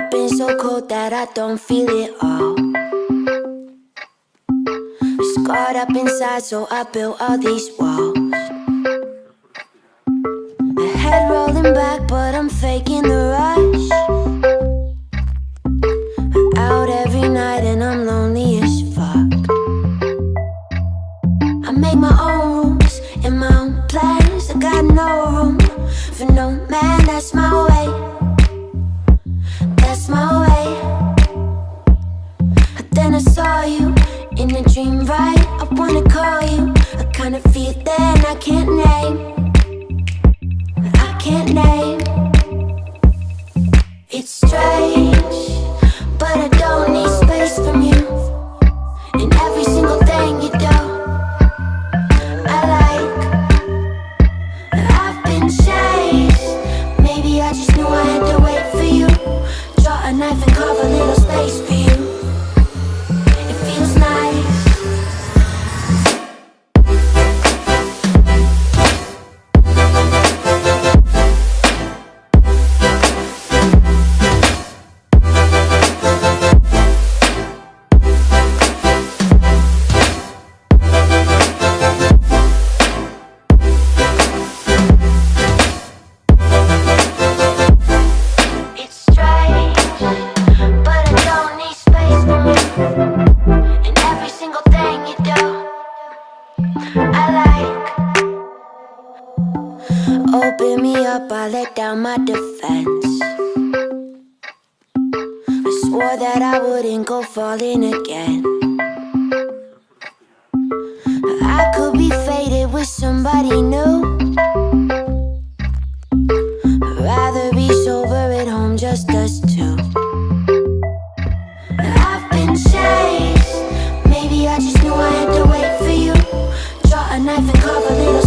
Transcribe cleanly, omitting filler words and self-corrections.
I've been so cold that I don't feel it all. Scarred up inside, so I built all these walls. My head rolling back, but I'm faking the rush. Out every night and I'm lonely as fuck. I make my own rules and my own plans. I got no room for no man. That's my way. That's my way. Then I saw you in a dream, right? I wanna call you a kind of feeling I can't name. I can't name. It's strange, but I don't need space from you. And every single thing you do, I like. I've been chased. Maybe I just knew I had to wait for you. Draw a knife and carve a little space for you. It feels nice. Open me up, I let down my defense. I swore that I wouldn't go falling again. I could be faded with somebody new. I'd rather be sober at home, just us two. I've been chased. Maybe I just knew I had to wait for you. Draw a knife and carve a little